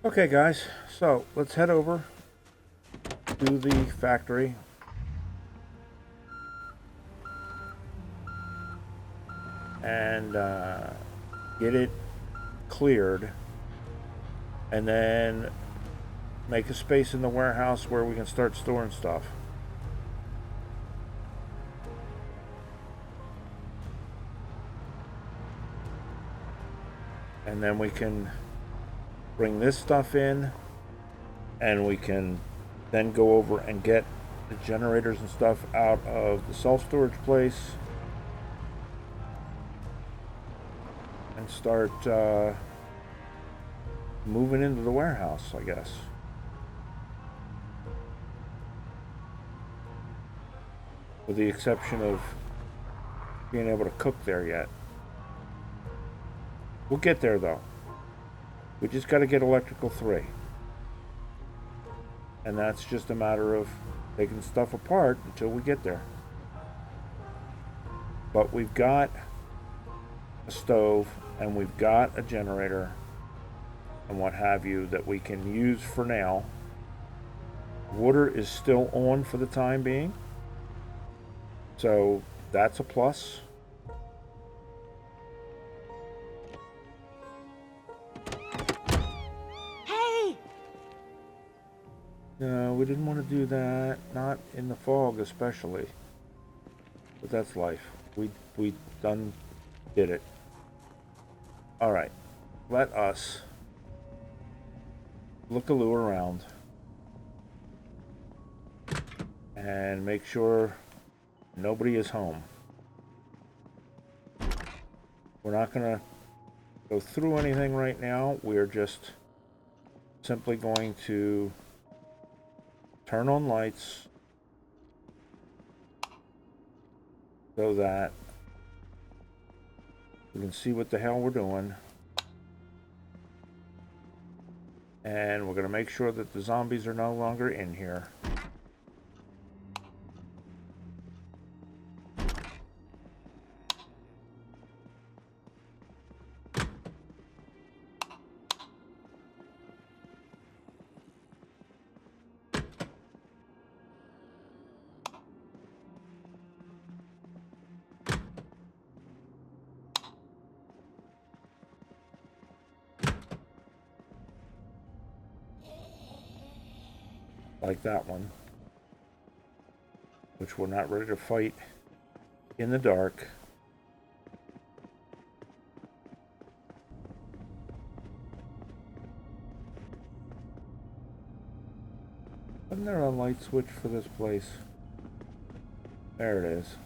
Okay, guys, so let's head over to the factory and get it cleared, and then make a space in the warehouse where we can start storing stuff. And then we can bring this stuff in, and we can then go over and get the generators and stuff out of the self-storage place and start moving into the warehouse, I guess. With the exception of being able to cook there yet. We'll get there though. We just got to get electrical 3. And that's just a matter of taking stuff apart until we get there. But we've got a stove and we've got a generator and what have you that we can use for now. Water is still on for the time being, so that's a plus. Hey! No, we didn't want to do that. Not in the fog, especially. But that's life. We done did it. All right, let us look-a-loo around and make sure nobody is home. We're not gonna go through anything right now. We're just simply going to turn on lights so that we can see what the hell we're doing. And we're going to make sure that the zombies are no longer in here. Like that one, which we're not ready to fight in the dark. Isn't there a light switch for this place? There it is.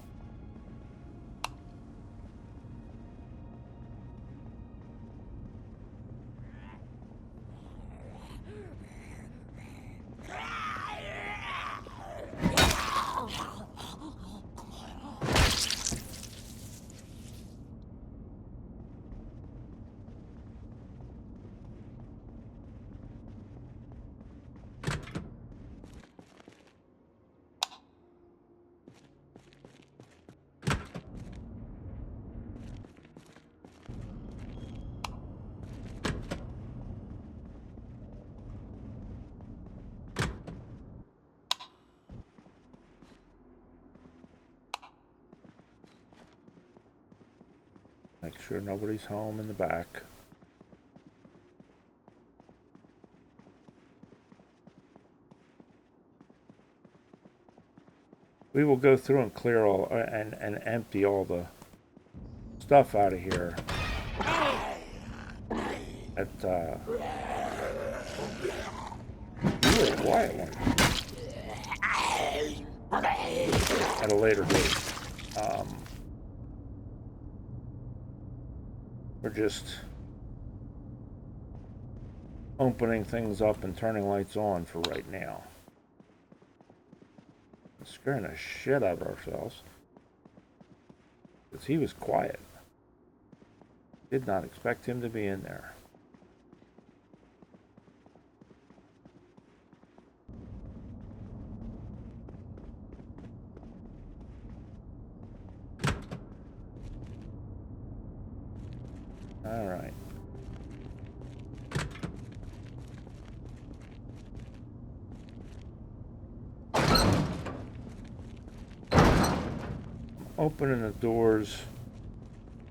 Make sure nobody's home in the back. We will go through and clear all and empty all the stuff out of here at you were a quiet one at a later date. We're just opening things up and turning lights on for right now. We're scaring the shit out of ourselves because he was quiet. Did not expect him to be in there. All right. opening the doors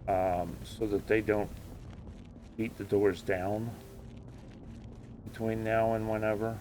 so that they don't beat the doors down between now and whenever.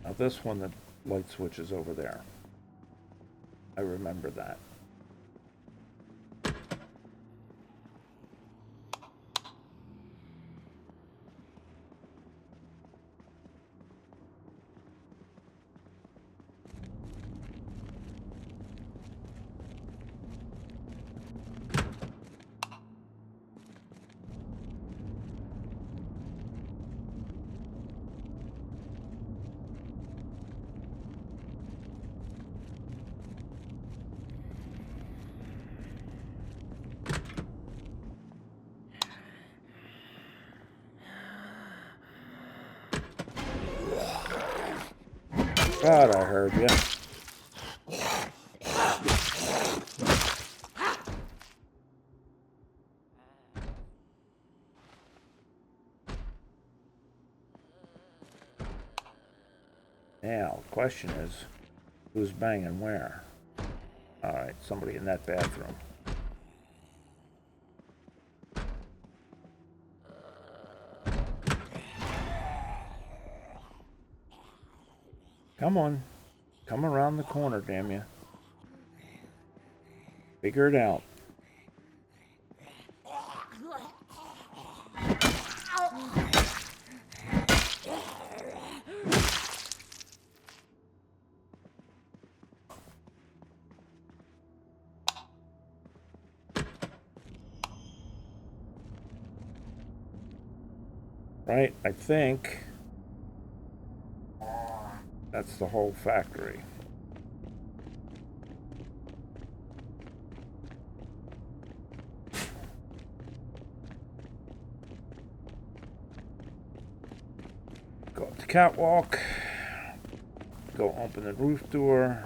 Now this one, the light switch is over there. I remember that. God, I heard you. Now, the question is, who's banging where? Alright, somebody in that bathroom. Come on. Come around the corner, damn you. Figure it out. Right, I think that's the whole factory. Go up the catwalk. Go open the roof door.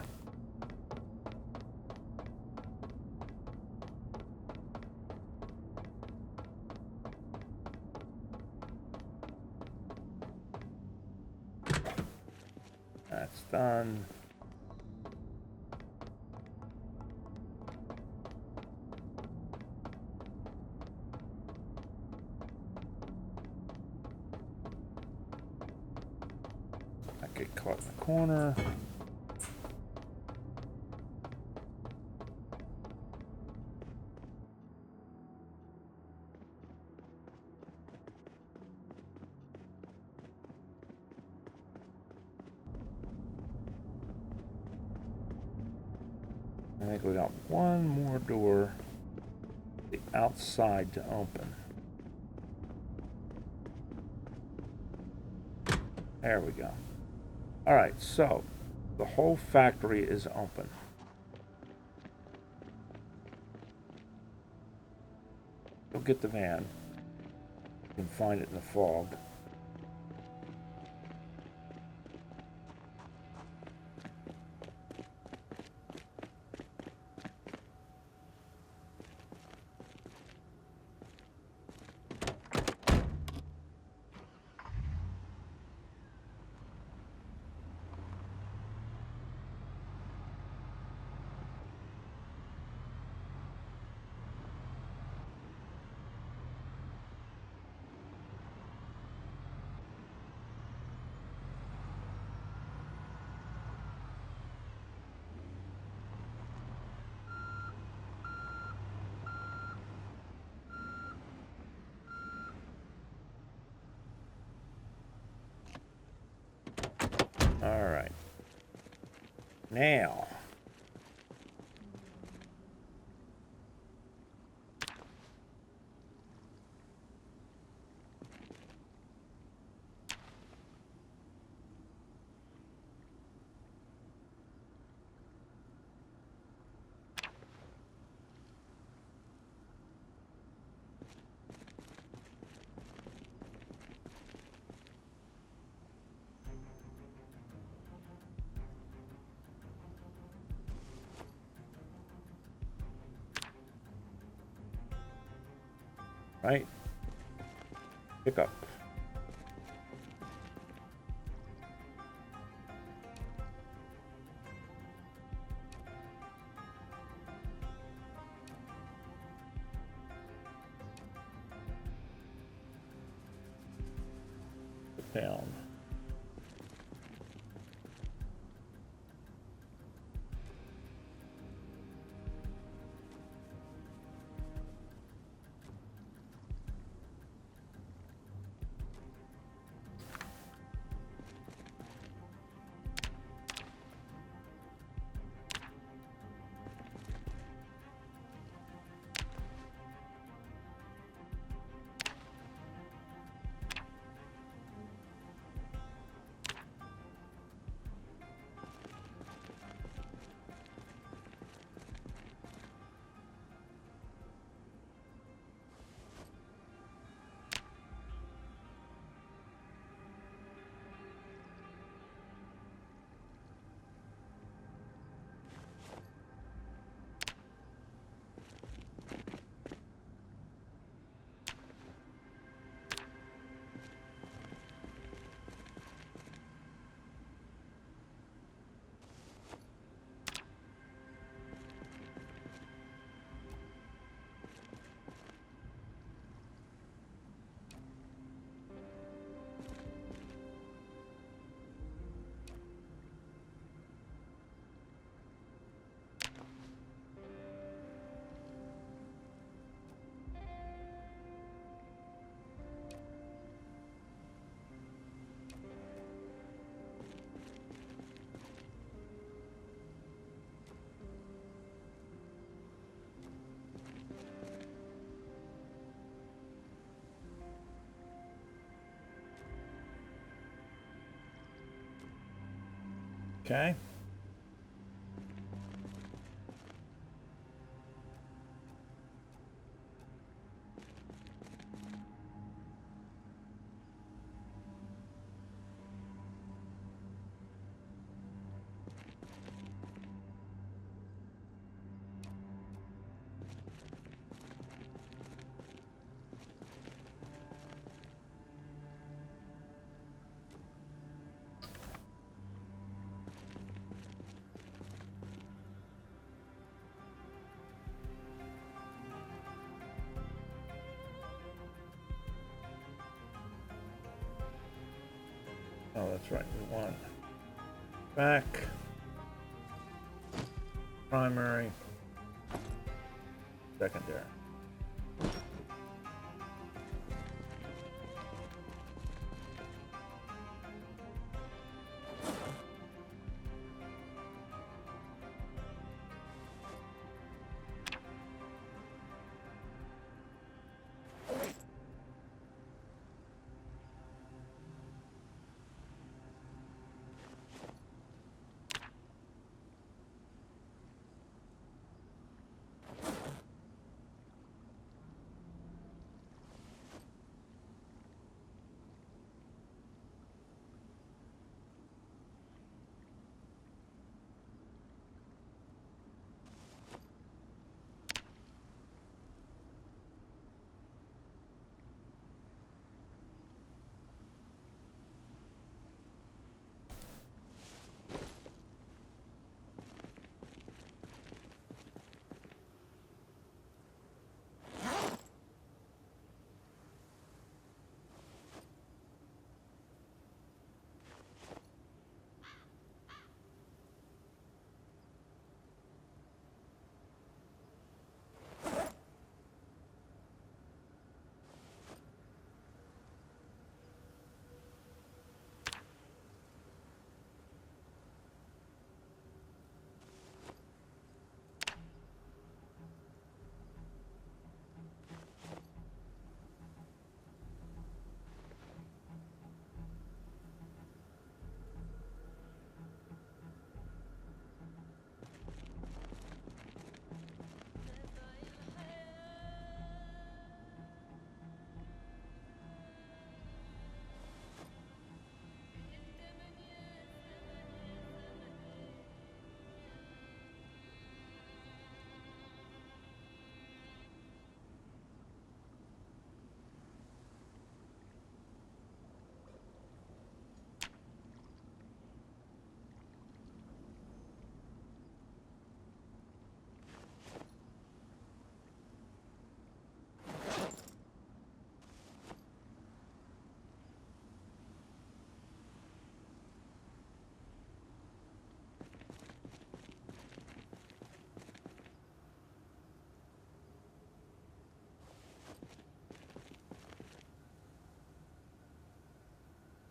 That's done. I get caught in the corner. I think we got one more door, the outside to open. There we go. All right, so the whole factory is open. Go get the van. You can find it in the fog. All right. Now, right? Pick up. Put down. Okay. Oh, that's right. We want back, primary, secondary.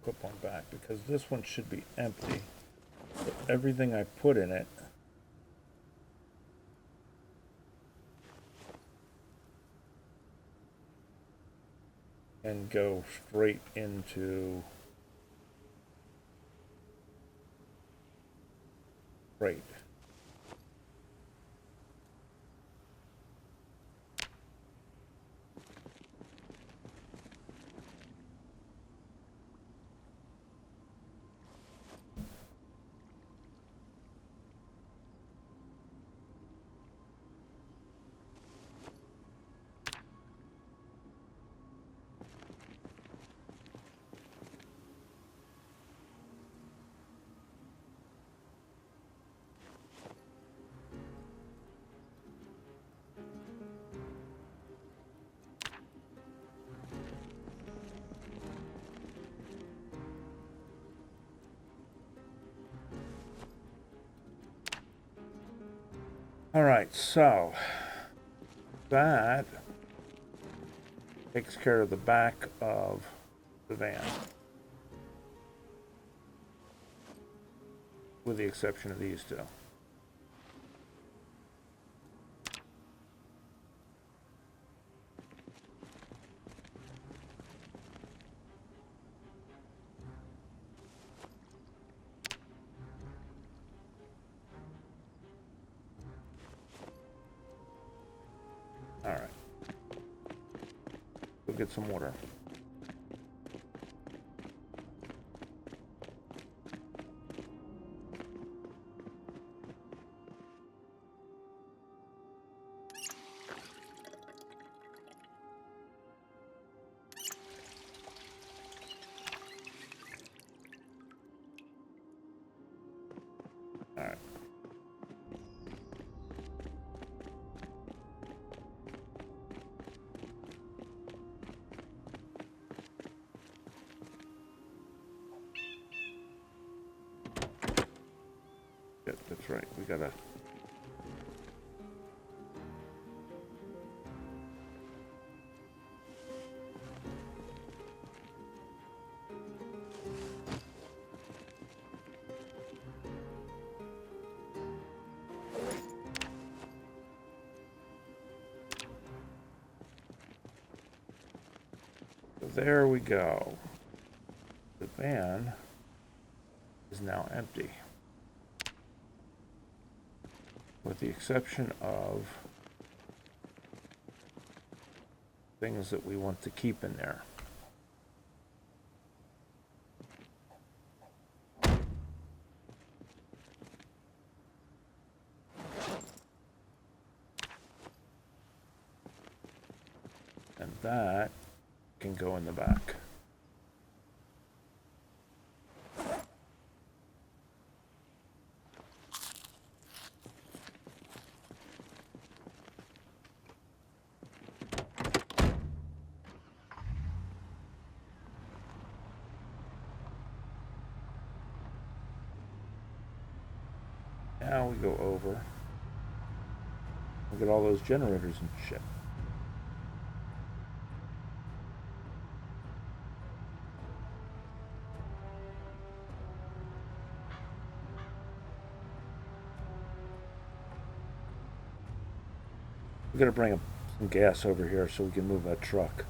put one back because this one should be empty. So everything I put in it and go straight into freight. All right, so that takes care of the back of the van, with the exception of these two. All right, go get some water. All right. That's right. We gotta. So there we go. The van is now empty, with the exception of things that we want to keep in there. And that can go in the back. Now we go over. Look at all those generators and shit. We're gonna bring some gas over here so we can move that truck.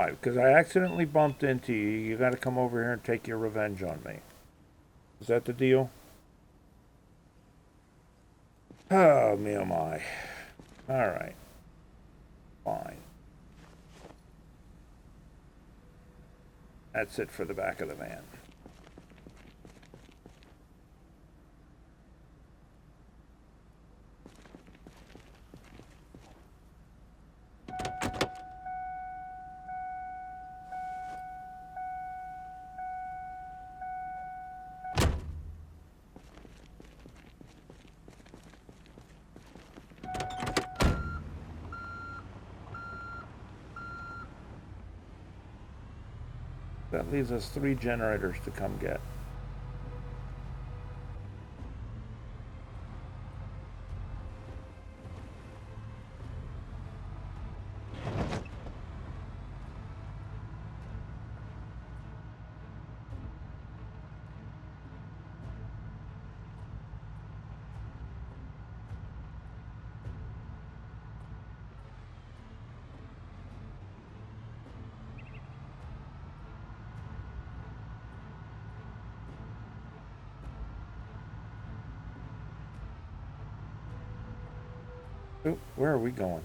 5, because I accidentally bumped into you. You got to come over here and take your revenge on me. Is that the deal? Oh, me oh my. All right. Fine. That's it for the back of the van. That leaves us 3 generators to come get. Where are we going?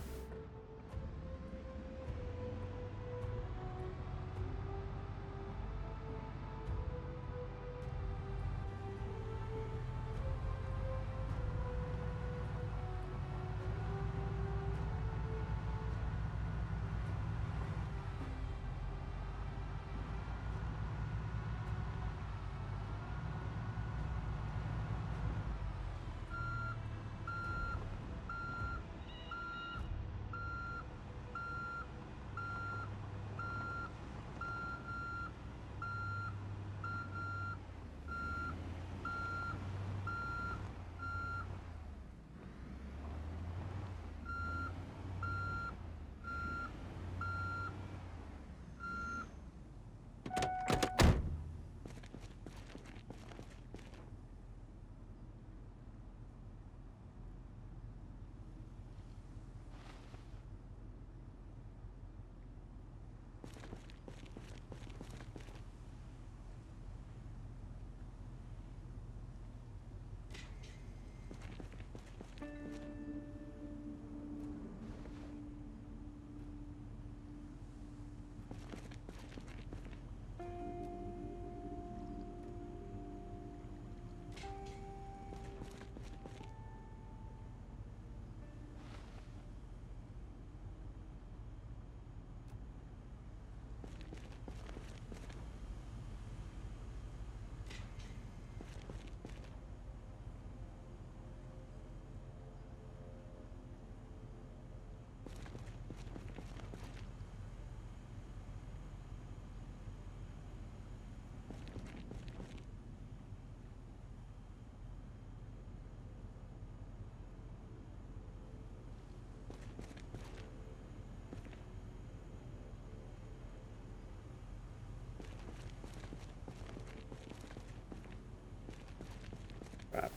Crap.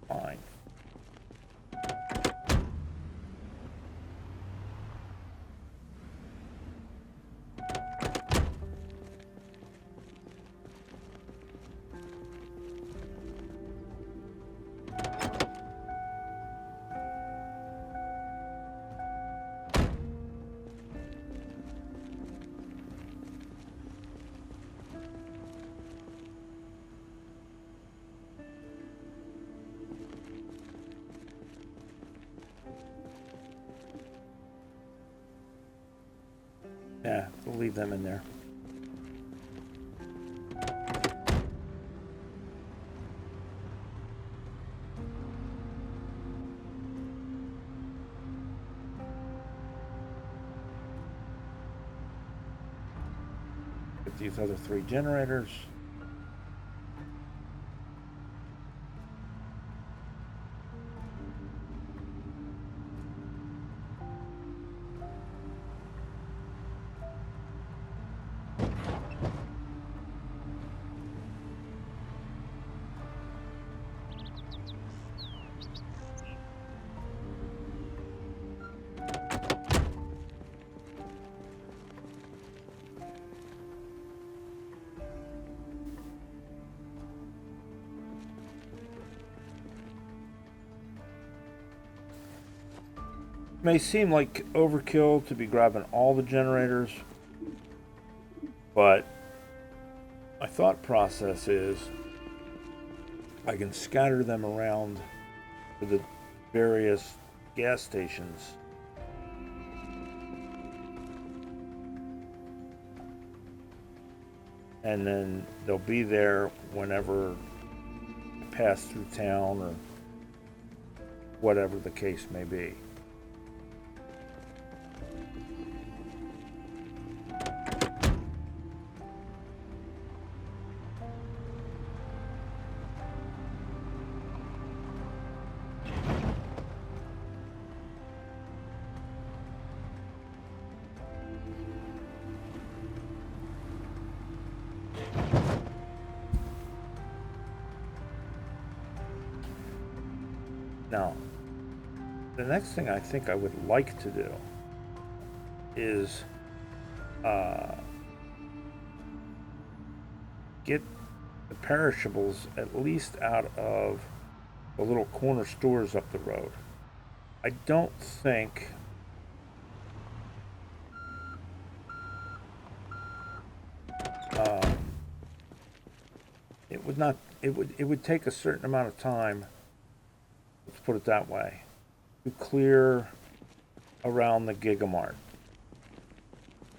Fine. Yeah, we'll leave them in there. Get these other 3 generators. may seem like overkill to be grabbing all the generators, but my thought process is I can scatter them around to the various gas stations and then they'll be there whenever I pass through town or whatever the case may be. Now, the next thing I think I would like to do is get the perishables at least out of the little corner stores up the road. I don't think it would take a certain amount of time, let's put it that way, to clear around the Gigamart.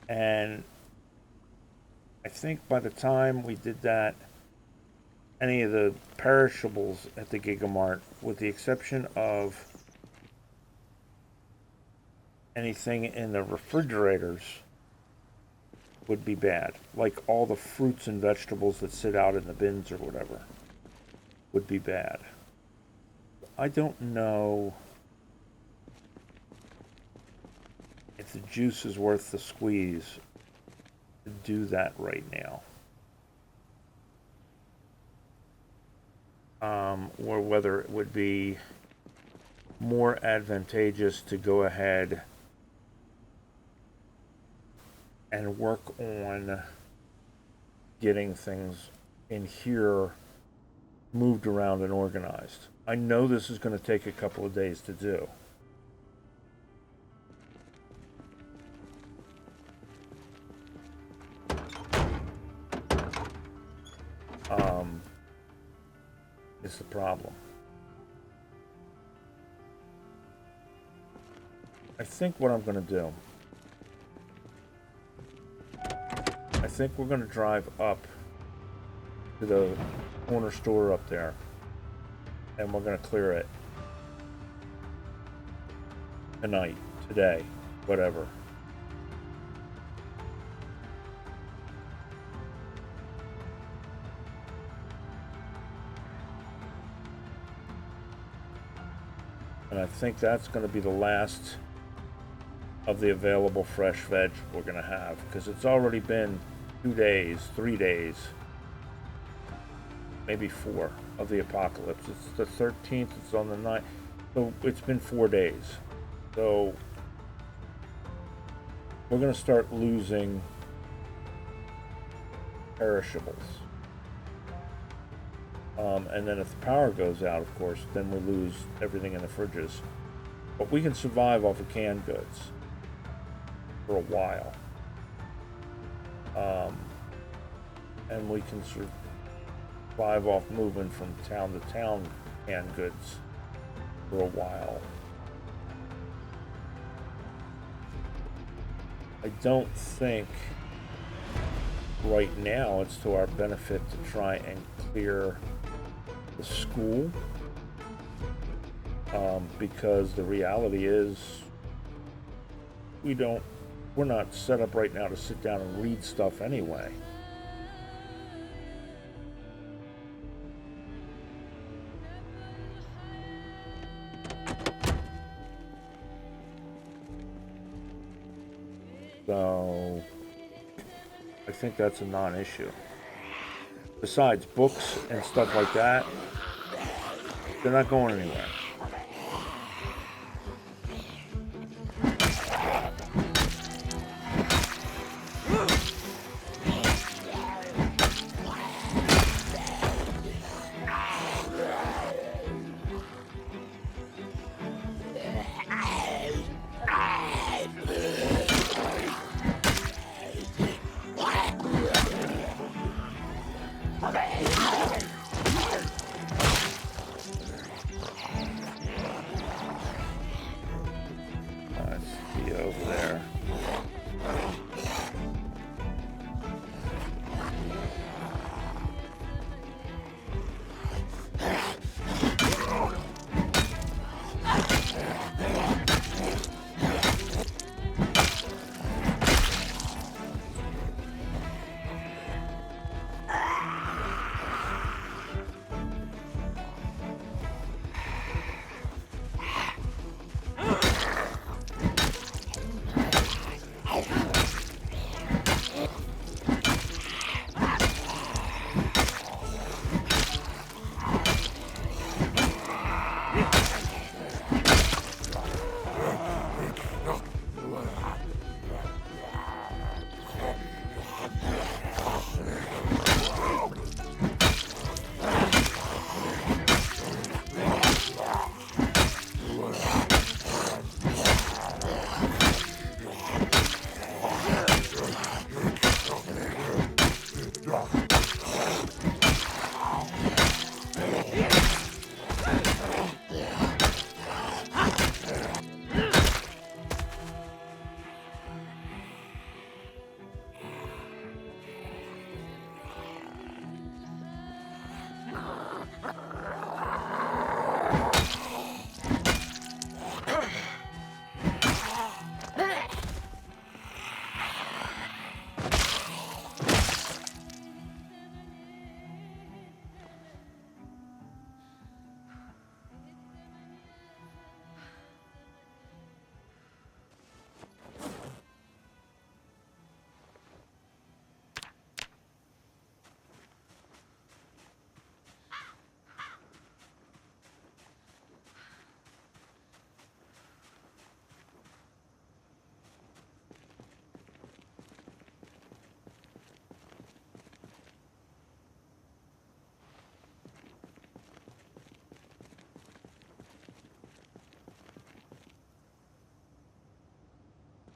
And I think by the time we did that, any of the perishables at the Gigamart, with the exception of anything in the refrigerators, would be bad. Like all the fruits and vegetables that sit out in the bins or whatever would be bad. I don't know if the juice is worth the squeeze to do that right now. Or whether it would be more advantageous to go ahead and work on getting things in here moved around and organized. I know this is going to take a couple of days to do. It's the problem. I think what I'm going to do, I think we're going to drive up to the corner store up there and we're going to clear it tonight, today, whatever. And I think that's going to be the last of the available fresh veg we're going to have, because it's already been 2 days, 3 days, maybe 4 of the apocalypse. It's the 13th, it's on the 9th, so it's been 4 days. So we're going to start losing perishables. And then if the power goes out, of course, then we lose everything in the fridges. But we can survive off of canned goods for a while. And we can survive off moving from town to town canned goods for a while. I don't think right now it's to our benefit to try and clear the school, because the reality is we're not set up right now to sit down and read stuff anyway. So I think that's a non-issue. Besides, books and stuff like that, they're not going anywhere.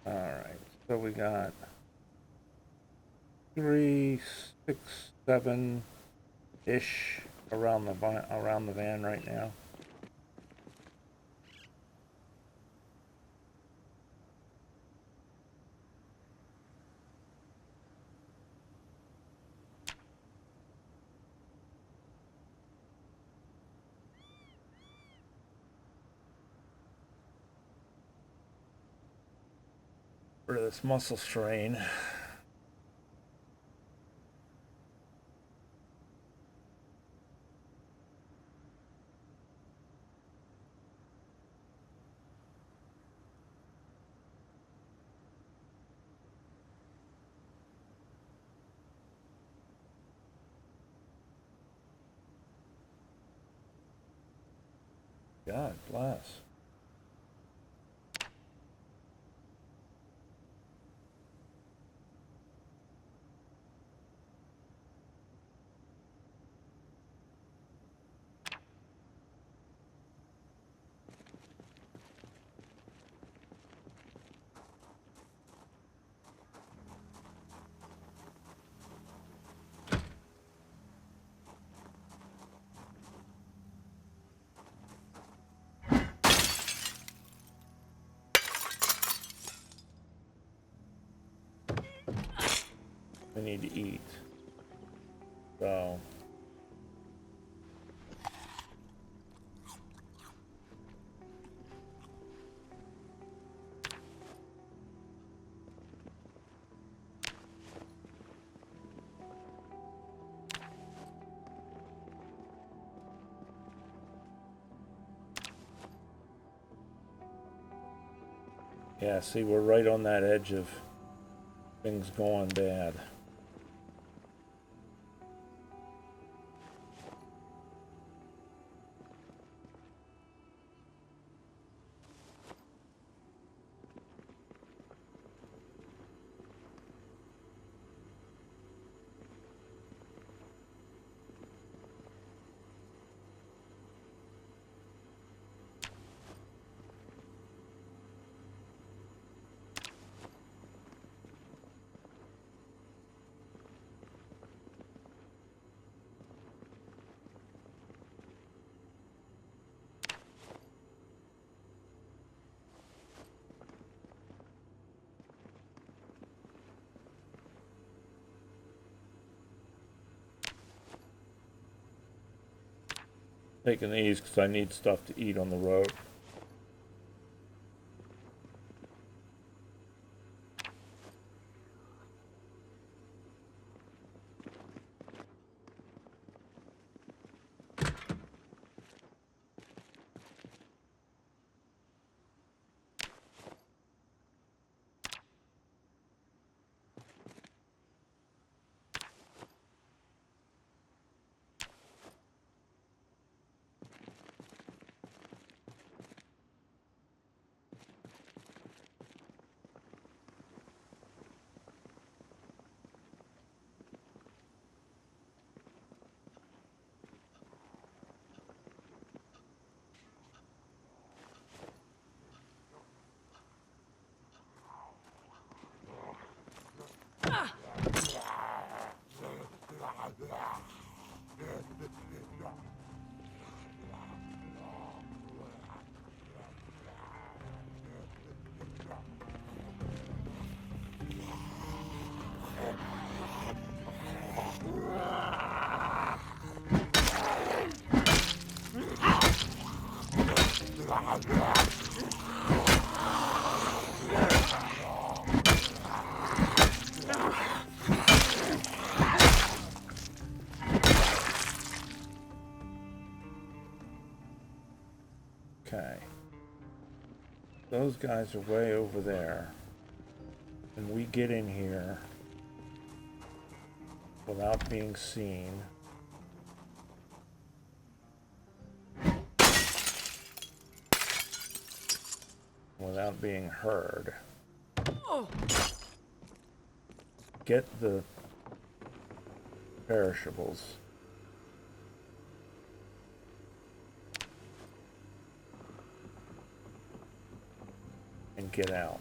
Alright, so we got 3, 6, 7-ish around the van right now. For this muscle strain. God bless. We need to eat. So yeah, see, we're right on that edge of things going bad. Taking these because I need stuff to eat on the road. Okay. Those guys are way over there. And we get in here without being seen. Without being heard. Get the perishables. And get out.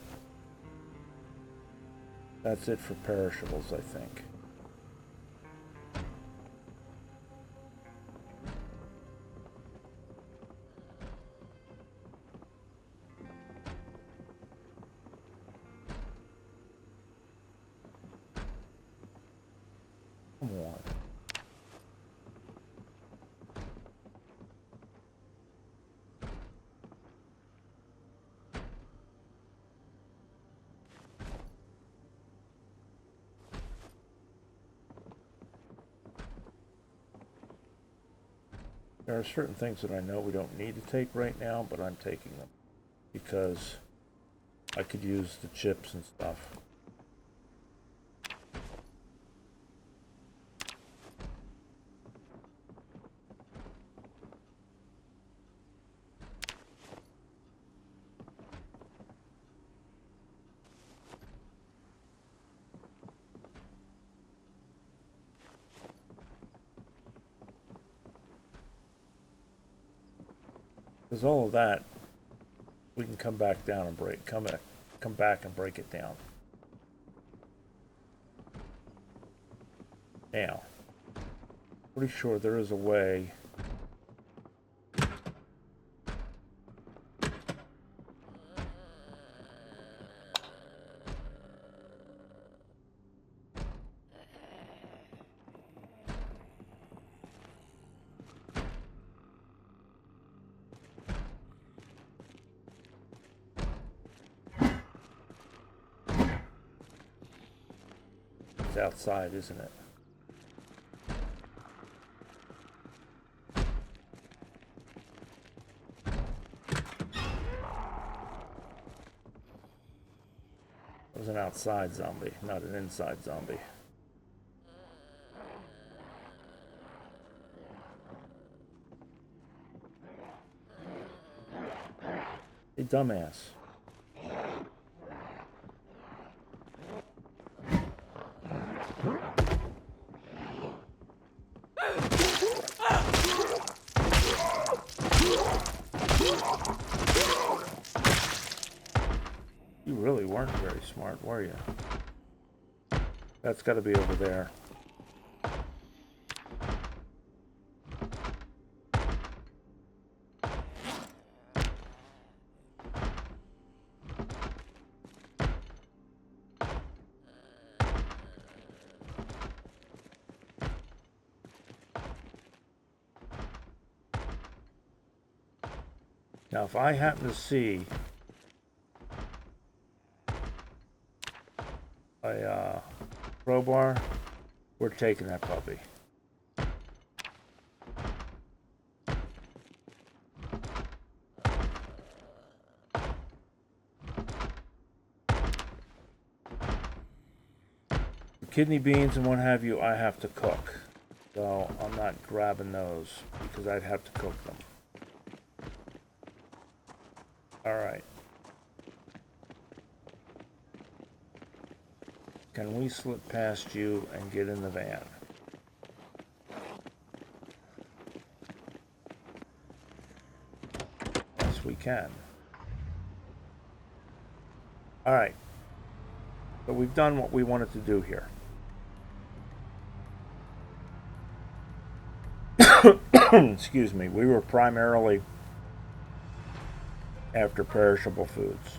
That's it for perishables, I think. Come on. There are certain things that I know we don't need to take right now, but I'm taking them because I could use the chips and stuff. Because all of that, we can come back down and come back and break it down. Now, pretty sure there is a way. It's outside, isn't it? It was an outside zombie, not an inside zombie. Hey, dumbass. You really weren't very smart, were you? That's got to be over there. Now, if I happen to see a crowbar, we're taking that puppy. The kidney beans and what have you, I have to cook. So I'm not grabbing those because I'd have to cook them. All right. Can we slip past you and get in the van? Yes, we can. All right. So we've done what we wanted to do here. Excuse me. We were primarily after perishable foods.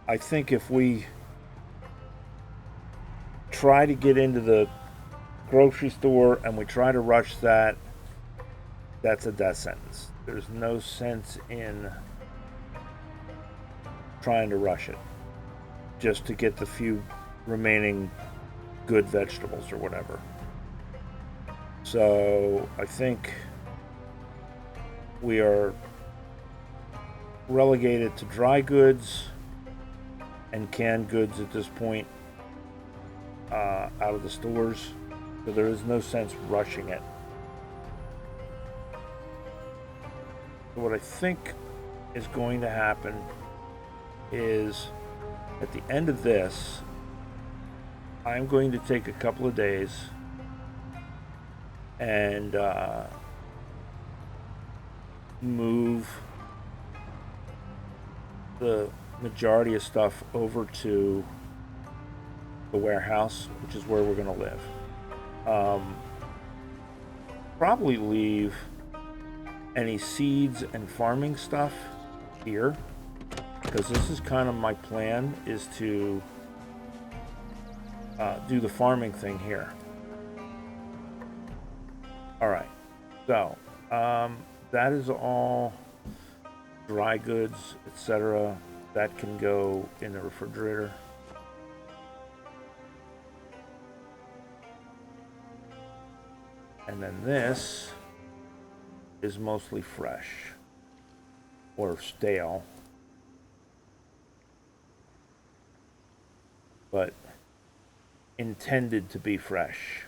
I think if we try to get into the grocery store and we try to rush that, that's a death sentence. There's no sense in trying to rush it just to get the few remaining good vegetables or whatever. So I think we are relegated to dry goods and canned goods at this point out of the stores, so there is no sense rushing it. So what I think is going to happen is at the end of this, I'm going to take a couple of days and move the majority of stuff over to the warehouse, which is where we're going to live. Probably leave any seeds and farming stuff here, because this is kind of my plan, is to do the farming thing here. All right, so that is all dry goods, etc. That can go in the refrigerator. And then this is mostly fresh or stale, but intended to be fresh.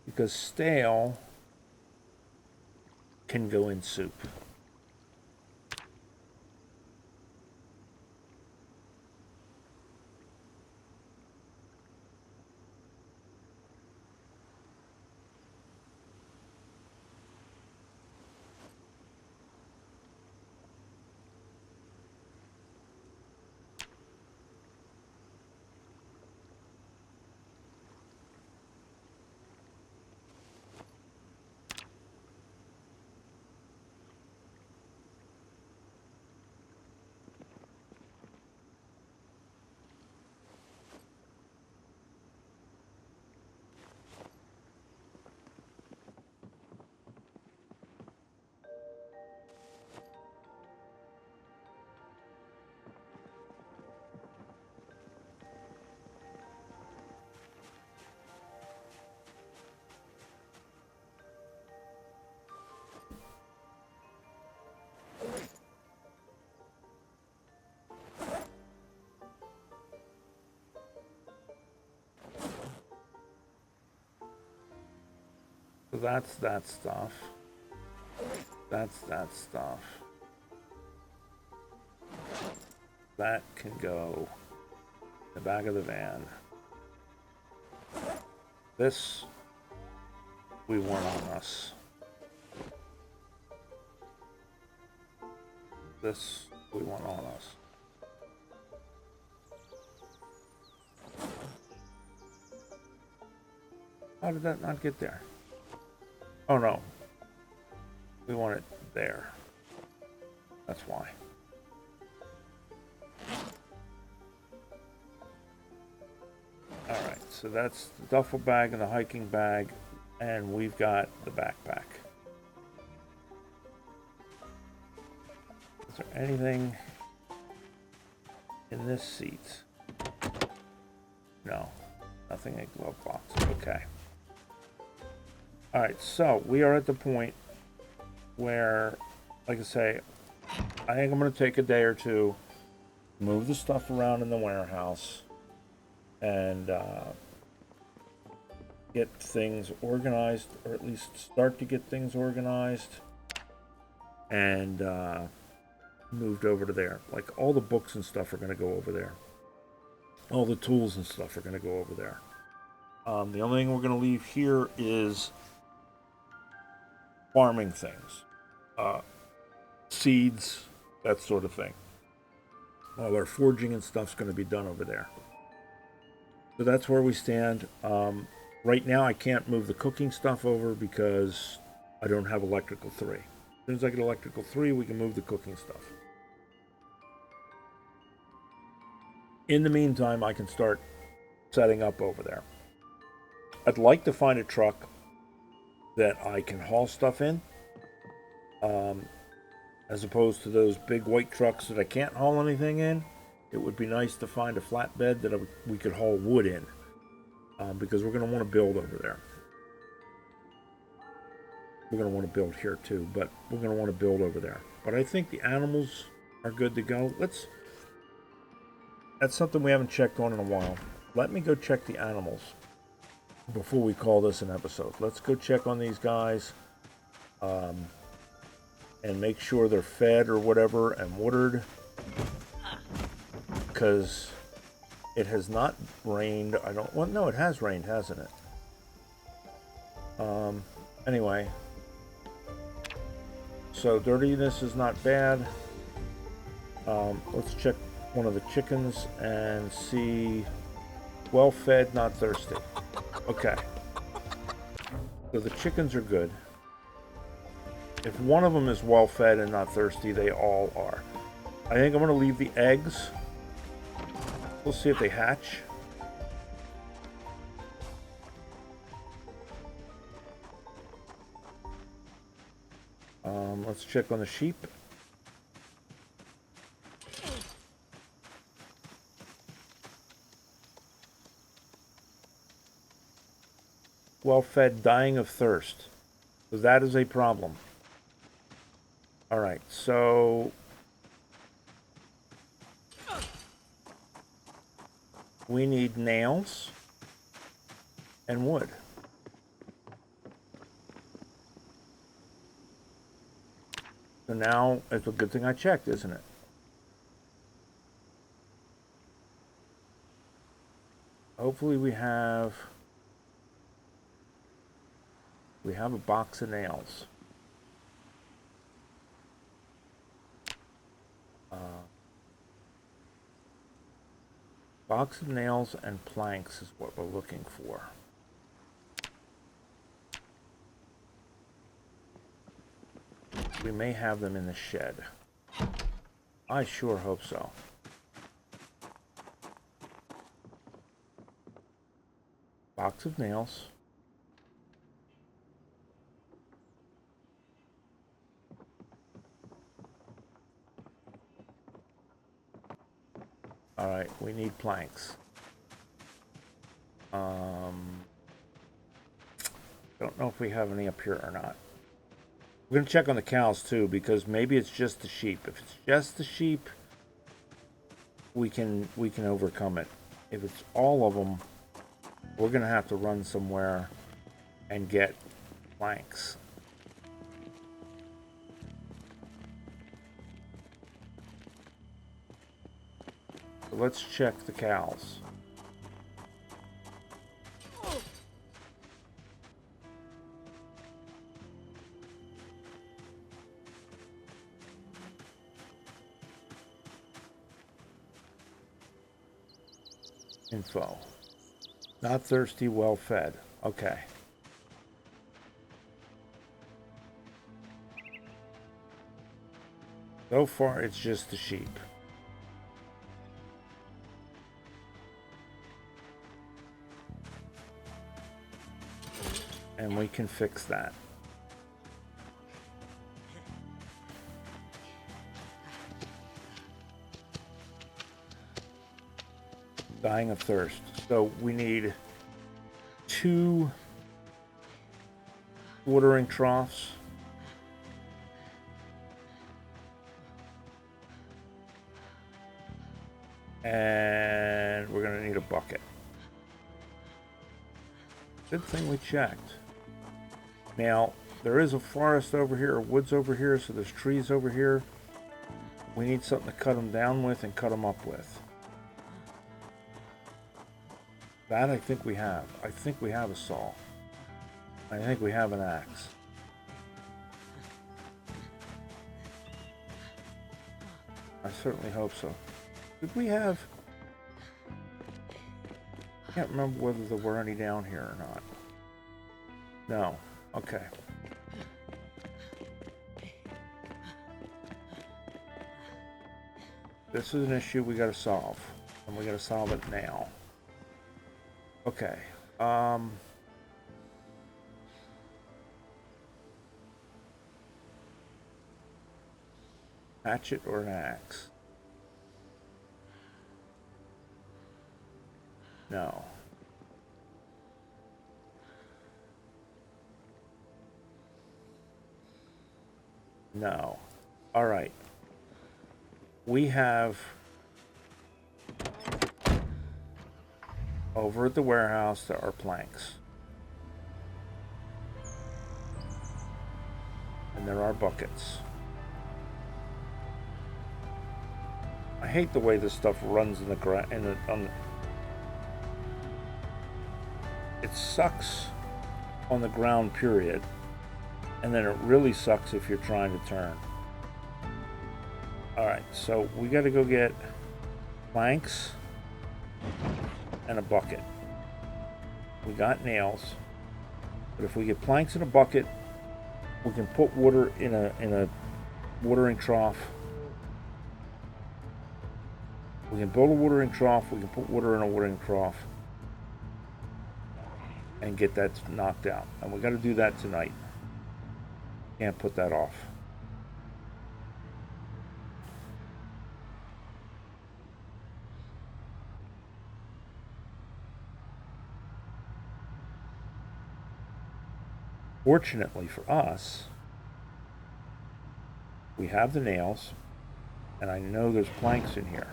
Because stale can go in soup. So that's that stuff. That's that stuff. That can go in the back of the van. This we want on us. This we want on us. How did that not get there? Oh no. We want it there. That's why. Alright, so that's the duffel bag and the hiking bag, and we've got the backpack. Is there anything in this seat? No. Nothing in glove box. Okay. Alright, so we are at the point where, like I say, I think I'm going to take a day or two, move the stuff around in the warehouse, and get things organized, or at least start to get things organized, and moved over to there. Like, all the books and stuff are going to go over there. All the tools and stuff are going to go over there. The only thing we're going to leave here is farming things, seeds, that sort of thing. All our forging and stuff's going to be done over there. So that's where we stand. Right now I can't move the cooking stuff over because I don't have electrical 3. As soon as I get electrical 3, we can move the cooking stuff. In the meantime, I can start setting up over there. I'd like to find a truck that I can haul stuff in, as opposed to those big white trucks that I can't haul anything in. It would be nice to find a flatbed that we could haul wood in, because we're going to want to build over there. We're going to want to build here too, but we're going to want to build over there. But I think the animals are good to go. That's something we haven't checked on in a while. Let me go check the animals before we call this an episode. Let's go check on these guys, and make sure they're fed or whatever and watered, because It has not rained. I don't. Well, no, it has rained, hasn't it? Anyway. So dirtiness is not bad. Let's check one of the chickens and see. Well fed, not thirsty. Okay. So the chickens are good. If one of them is well fed and not thirsty, they all are. I think I'm going to leave the eggs. We'll see if they hatch. Let's check on the sheep. Well fed, dying of thirst. So that is a problem. All right, so we need nails and wood. So now it's a good thing I checked, isn't it? Hopefully we have a box of nails. Box of nails and planks is what we're looking for. We may have them in the shed. I sure hope so. Box of nails. All right, we need planks. Don't know if we have any up here or not. We're gonna check on the cows too, because maybe it's just the sheep. If it's just the sheep, we can overcome it. If it's all of them, we're gonna have to run somewhere and get planks. So let's check the cows. Info. Not thirsty, well fed. Okay. So far, it's just the sheep. And we can fix that. Dying of thirst. So we need 2 watering troughs. And we're going to need a bucket. Good thing we checked. Now, there is a forest over here, or woods over here, so there's trees over here. We need something to cut them down with and cut them up with. That I think we have. I think we have a saw. I think we have an axe. I certainly hope so. Did we have... I can't remember whether there were any down here or not. No. Okay. This is an issue we gotta solve. And we gotta solve it now. Okay. Hatchet or an axe? No. No. All right. We have over at the warehouse there are planks. And there are buckets. I hate the way this stuff runs in the it sucks on the ground, period. And then it really sucks if you're trying to turn. All right, so we got to go get planks and a bucket. We got nails, but if we get planks in a bucket, we can put water in a watering trough. We can build a watering trough. We can put water in a watering trough and get that knocked out. And we got to do that tonight. Can't put that off. Fortunately for us, we have the nails, and I know there's planks in here.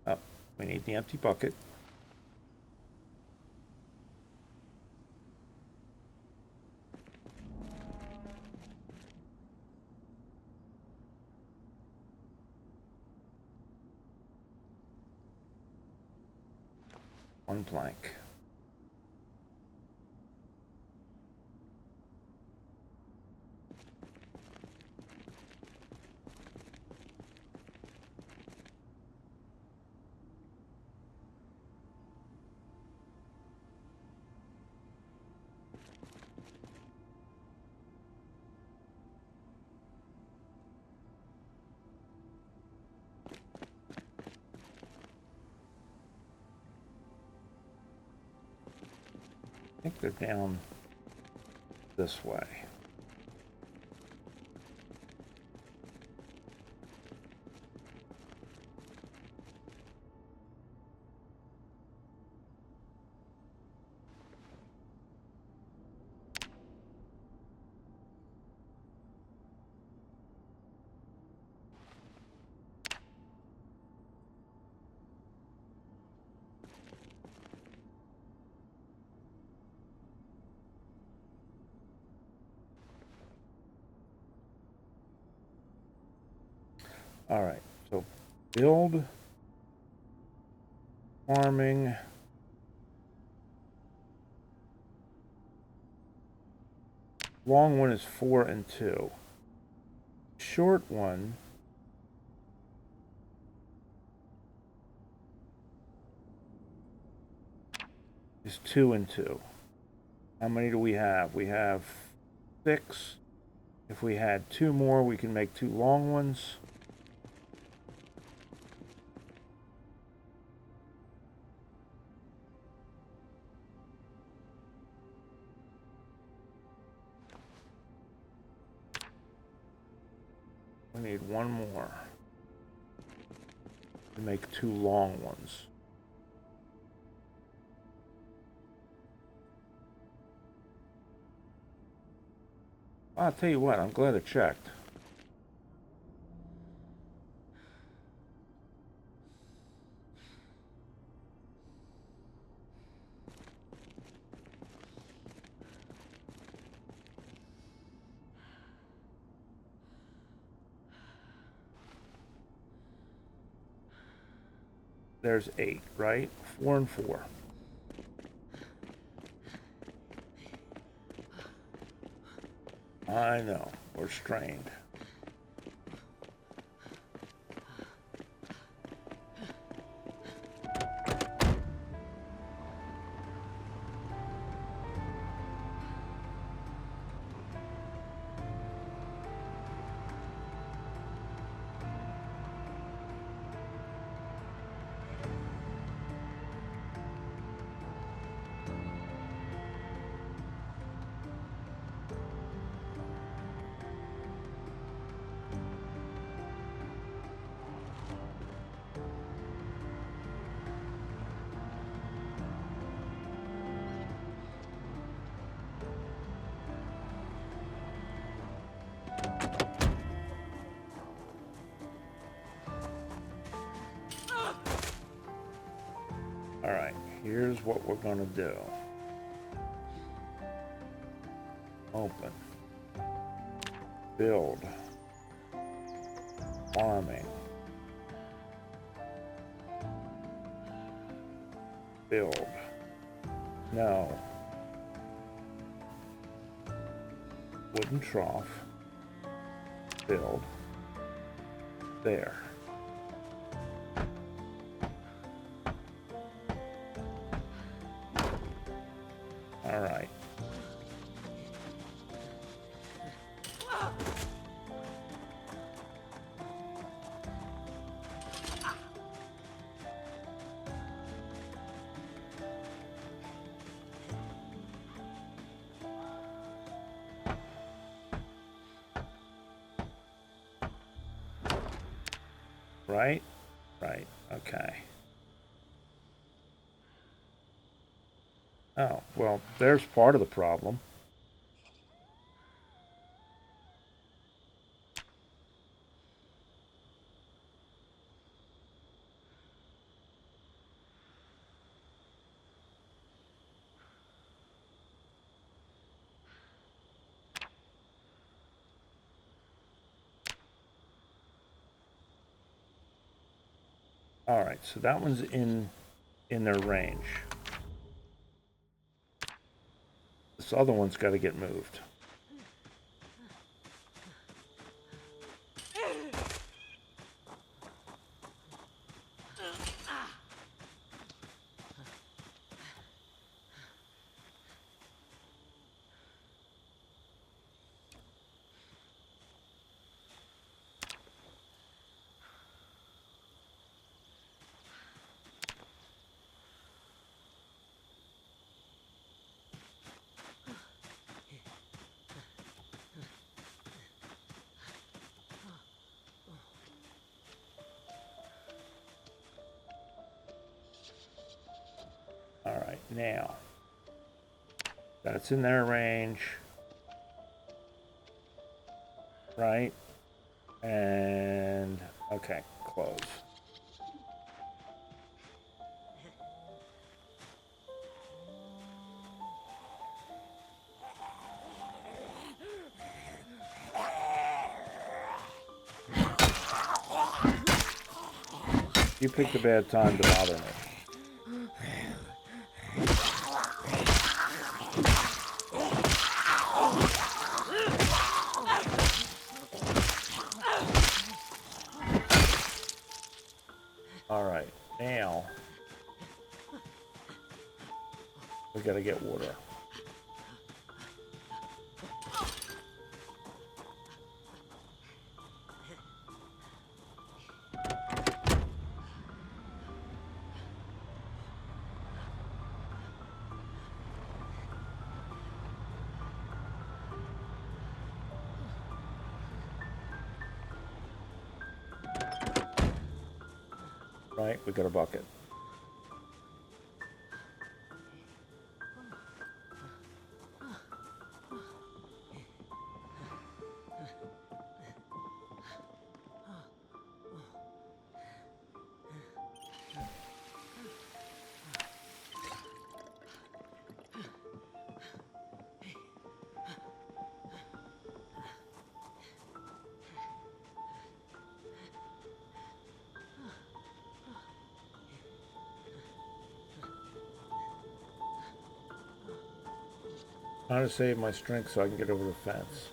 Oh, we need the empty bucket. One plank. I think they're down this way. All right, so build, farming, long one is 4 and 2. Short one is 2 and 2. How many do we have? We have 6. If we had 2 more, we can make 2 long ones. We need 1 more to make 2 long ones. I'll tell you what, I'm glad I checked. There's 8, right? 4 and 4. I know, we're strained. right, here's what we're gonna do. Open. Build. Farming. Build. No. Wooden trough. Build. There. All right. Right? Right. Okay. Oh, well, there's part of the problem. All right, so that one's in their range. This other one's got to get moved. All right, now that's in their range, right? And okay, close. You picked a bad time to bother me. All right, now we got to get water. Right, we got a bucket. I'm trying to save my strength so I can get over the fence.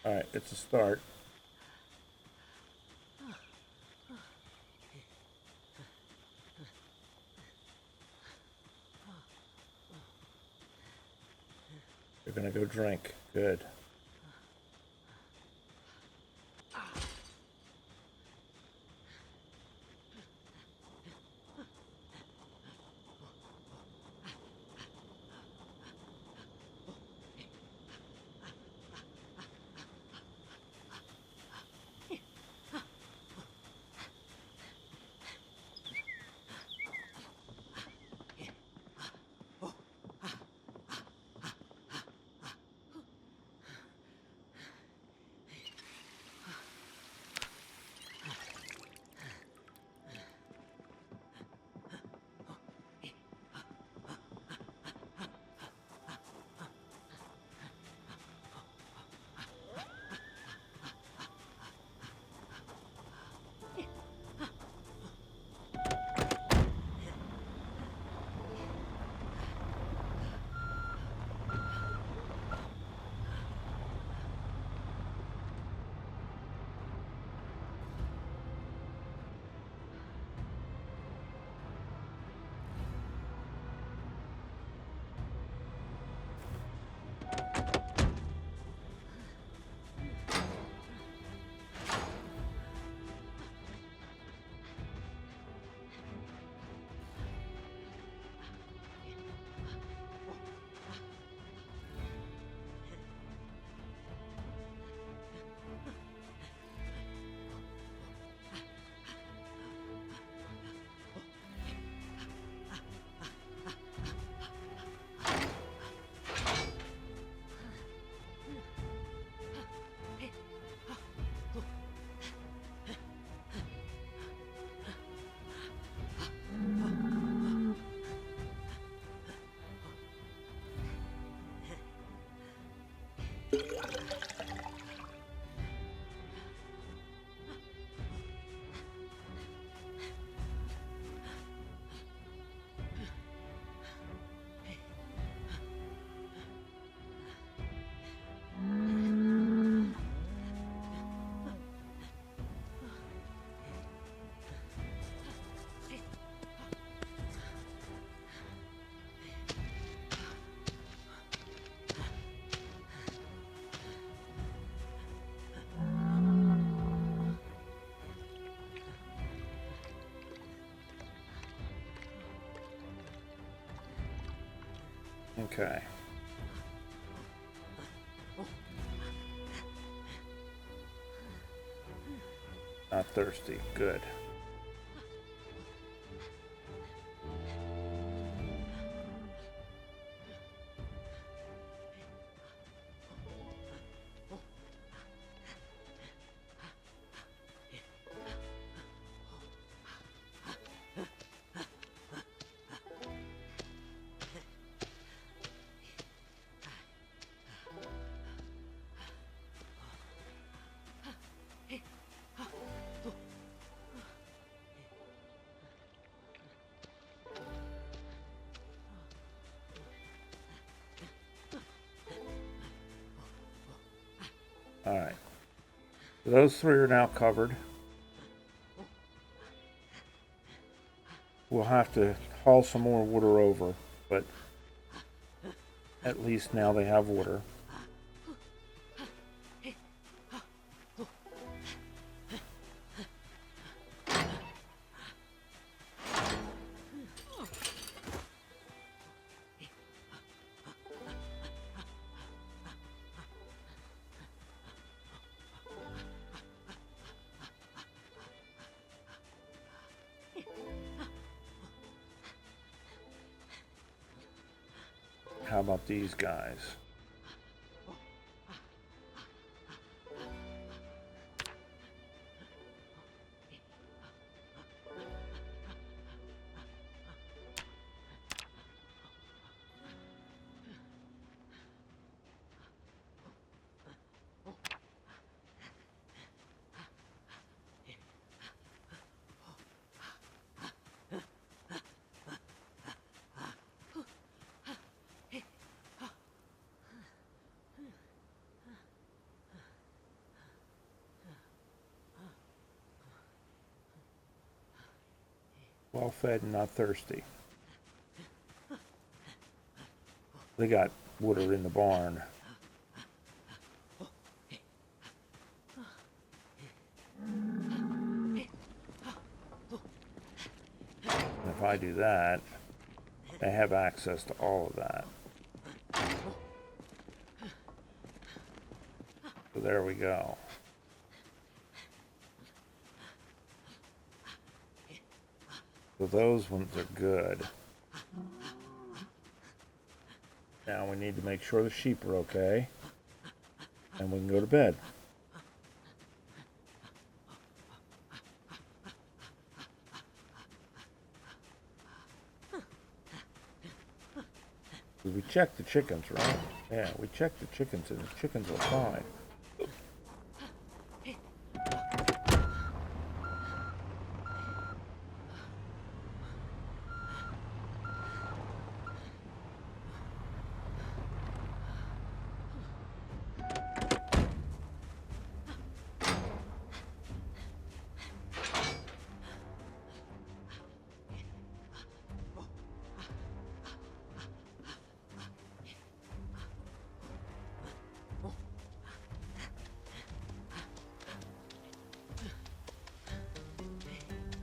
All right, it's a start. You're gonna go drink. Good. Okay. Not thirsty. Good. All right. So those three are now covered. We'll have to haul some more water over, but at least now they have water. How about these guys? Well fed and not thirsty. They got water in the barn. And if I do that, they have access to all of that. So there we go. So those ones are good. Now we need to make sure the sheep are okay, and we can go to bed. We checked the chickens, right? Yeah, we checked the chickens, and the chickens are fine.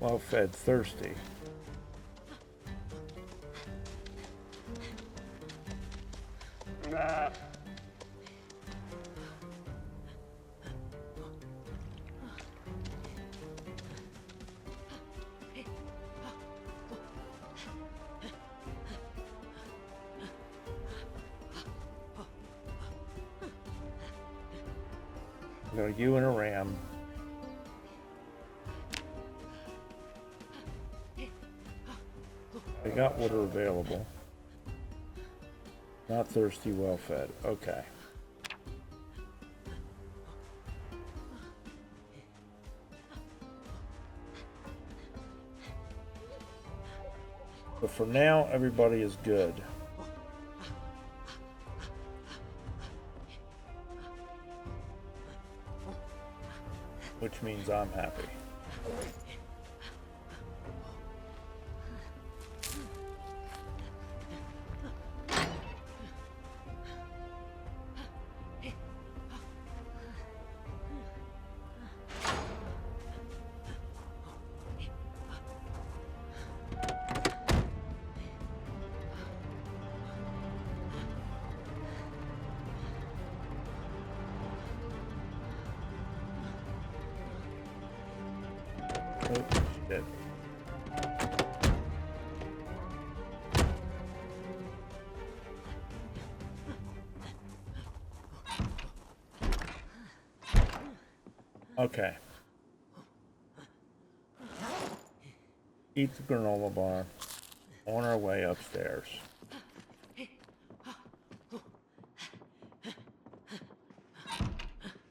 Well fed, thirsty. Go you and a ram. They got water available. Not thirsty, well fed. Okay. But for now, everybody is good. Which means I'm happy. Oh, shit. Okay. Eat the granola bar on our way upstairs.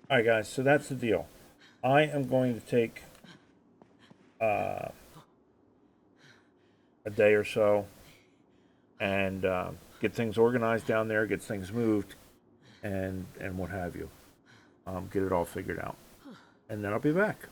Alright guys, so that's the deal. I am going to take a day or so and get things organized down there, get things moved, and what have you. Get it all figured out. And then I'll be back.